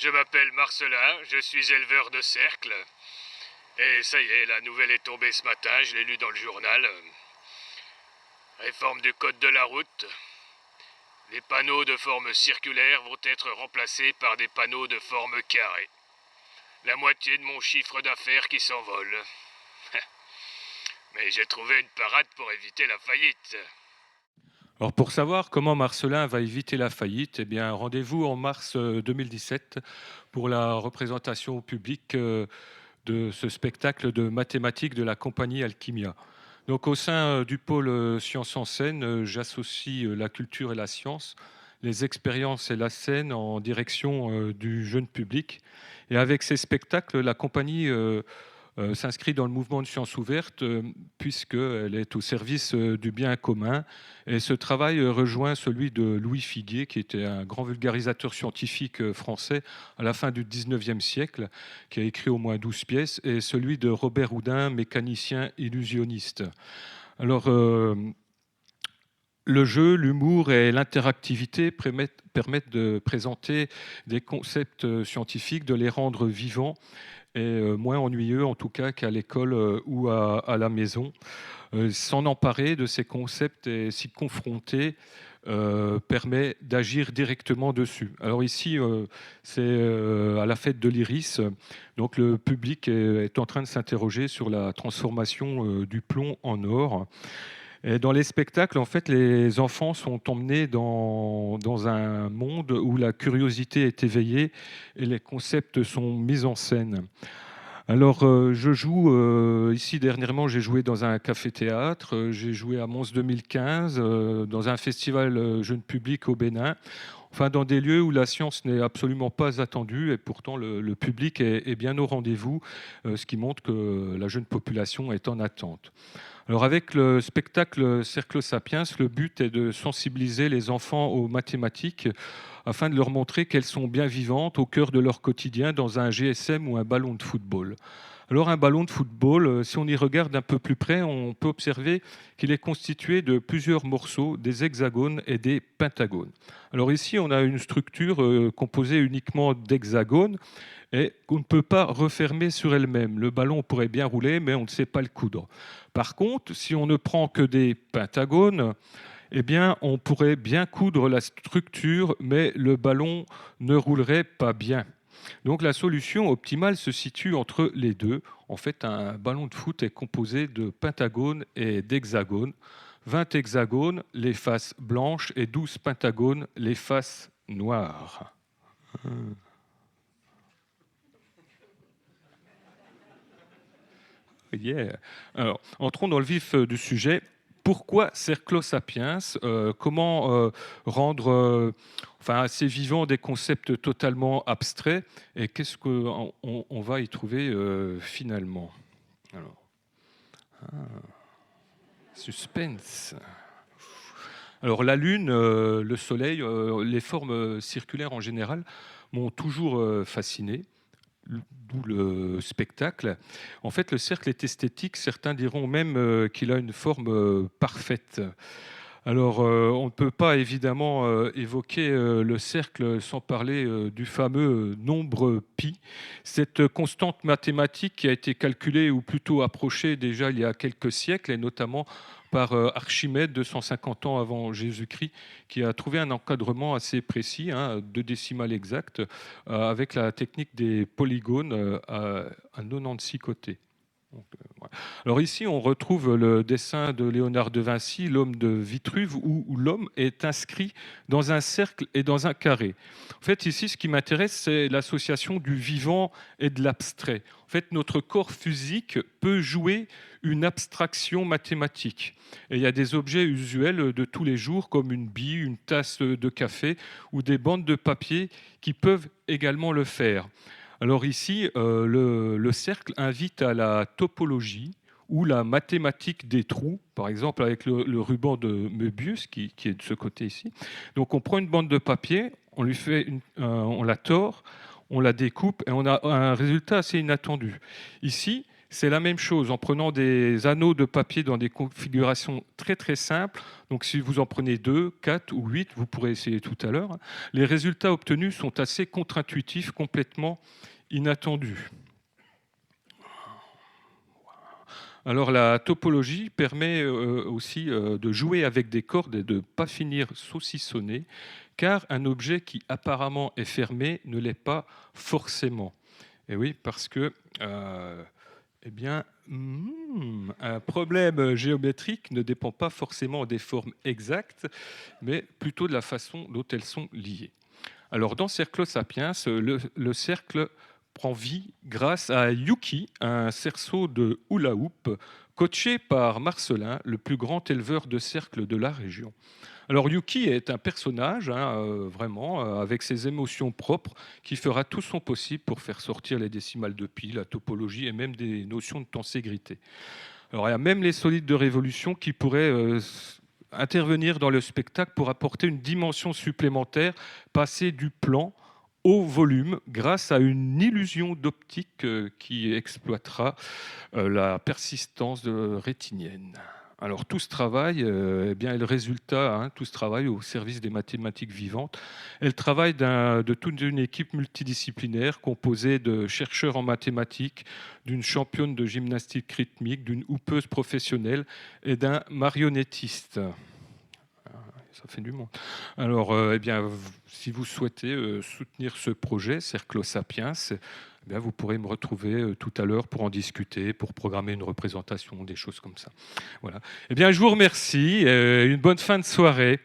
Je m'appelle Marcelin, je suis éleveur de cercles. Et ça y est, la nouvelle est tombée ce matin, je l'ai lu dans le journal. Réforme du code de la route. Les panneaux de forme circulaire vont être remplacés par des panneaux de forme carrée. La moitié de mon chiffre d'affaires qui s'envole. Mais j'ai trouvé une parade pour éviter la faillite. Alors pour savoir comment Marcelin va éviter la faillite, eh bien, rendez-vous en mars 2017 pour la représentation au public de ce spectacle de mathématiques de la compagnie Alchimia. Donc au sein du pôle Sciences en scène, j'associe la culture et la science, les expériences et la scène en direction du jeune public. Et avec ces spectacles, la compagnie s'inscrit dans le mouvement de sciences ouvertes puisqu'elle est au service du bien commun. Et ce travail rejoint celui de Louis Figuier, qui était un grand vulgarisateur scientifique français à la fin du 19e siècle, qui a écrit au moins 12 pièces, et celui de Robert Houdin, mécanicien illusionniste. Alors, le jeu, l'humour et l'interactivité permettent de présenter des concepts scientifiques, de les rendre vivants et moins ennuyeux en tout cas qu'à l'école ou à la maison. S'en emparer de ces concepts et s'y confronter permet d'agir directement dessus. Alors ici, c'est à la fête de l'Iris, donc le public est en train de s'interroger sur la transformation du plomb en or. Et dans les spectacles, en fait, les enfants sont emmenés dans un monde où la curiosité est éveillée et les concepts sont mis en scène. Alors, je joue ici dernièrement, j'ai joué dans un café-théâtre, j'ai joué à Mons 2015, dans un festival jeune public au Bénin, enfin dans des lieux où la science n'est absolument pas attendue et pourtant le public est bien au rendez-vous, ce qui montre que la jeune population est en attente. Alors avec le spectacle Cercle Sapiens, le but est de sensibiliser les enfants aux mathématiques afin de leur montrer qu'elles sont bien vivantes au cœur de leur quotidien dans un GSM ou un ballon de football. Alors un ballon de football, si on y regarde un peu plus près, on peut observer qu'il est constitué de plusieurs morceaux, des hexagones et des pentagones. Alors ici, on a une structure composée uniquement d'hexagones et qu'on ne peut pas refermer sur elle-même. Le ballon pourrait bien rouler, mais on ne sait pas le coudre. Par contre, si on ne prend que des pentagones, eh bien, on pourrait bien coudre la structure, mais le ballon ne roulerait pas bien. Donc la solution optimale se situe entre les deux. En fait, un ballon de foot est composé de pentagones et d'hexagones. 20 hexagones, les faces blanches, et 12 pentagones, les faces noires. Yeah. Alors, entrons dans le vif du sujet. Pourquoi Cerclo Sapiens Comment rendre enfin, assez vivant des concepts totalement abstraits et qu'est-ce qu'on on va y trouver finalement? Alors, suspense. Alors la Lune, le Soleil, les formes circulaires en général m'ont toujours fasciné. D'où le spectacle. En fait, le cercle est esthétique. Certains diront même qu'il a une forme parfaite. Alors, on ne peut pas évidemment évoquer le cercle sans parler du fameux nombre pi, cette constante mathématique qui a été calculée ou plutôt approchée déjà il y a quelques siècles et notamment par Archimède 250 ans avant Jésus-Christ, qui a trouvé un encadrement assez précis, hein, 2 décimales exactes, avec la technique des polygones à 96 côtés. Donc, voilà. Alors ici, on retrouve le dessin de Léonard de Vinci, l'homme de Vitruve, où l'homme est inscrit dans un cercle et dans un carré. En fait, ici, ce qui m'intéresse, c'est l'association du vivant et de l'abstrait. En fait, notre corps physique peut jouer une abstraction mathématique. Et il y a des objets usuels de tous les jours, comme une bille, une tasse de café ou des bandes de papier qui peuvent également le faire. Alors ici, le cercle invite à la topologie ou la mathématique des trous, par exemple avec le ruban de Möbius qui est de ce côté ici. Donc on prend une bande de papier, on lui fait on la tord, on la découpe et on a un résultat assez inattendu. Ici, C'est la même chose en prenant des anneaux de papier dans des configurations très très simples. Donc si vous en prenez 2, 4 ou 8, vous pourrez essayer tout à l'heure. Les résultats obtenus sont assez contre-intuitifs, complètement inattendus. Alors la topologie permet aussi de jouer avec des cordes et de ne pas finir saucissonné, car un objet qui apparemment est fermé ne l'est pas forcément. Et oui, parce que un problème géométrique ne dépend pas forcément des formes exactes, mais plutôt de la façon dont elles sont liées. Alors dans Cerclo-Sapiens, le cercle prend vie grâce à Yuki, un cerceau de hula hoop, coaché par Marcelin, le plus grand éleveur de cercles de la région. Alors Yuki est un personnage, vraiment, avec ses émotions propres, qui fera tout son possible pour faire sortir les décimales de pi, la topologie et même des notions de tenségrité. Alors il y a même les solides de révolution qui pourraient intervenir dans le spectacle pour apporter une dimension supplémentaire, passer du plan au volume grâce à une illusion d'optique qui exploitera la persistance rétinienne. Alors tout ce travail eh bien, est le résultat, tout ce travail au service des mathématiques vivantes, est le travail de toute une équipe multidisciplinaire composée de chercheurs en mathématiques, d'une championne de gymnastique rythmique, d'une houpeuse professionnelle et d'un marionnettiste. Ça fait du monde. Alors, eh bien, si vous souhaitez soutenir ce projet, Cerclo-Sapiens, eh bien, vous pourrez me retrouver tout à l'heure pour en discuter, pour programmer une représentation, des choses comme ça. Voilà. Eh bien, je vous remercie. Une bonne fin de soirée.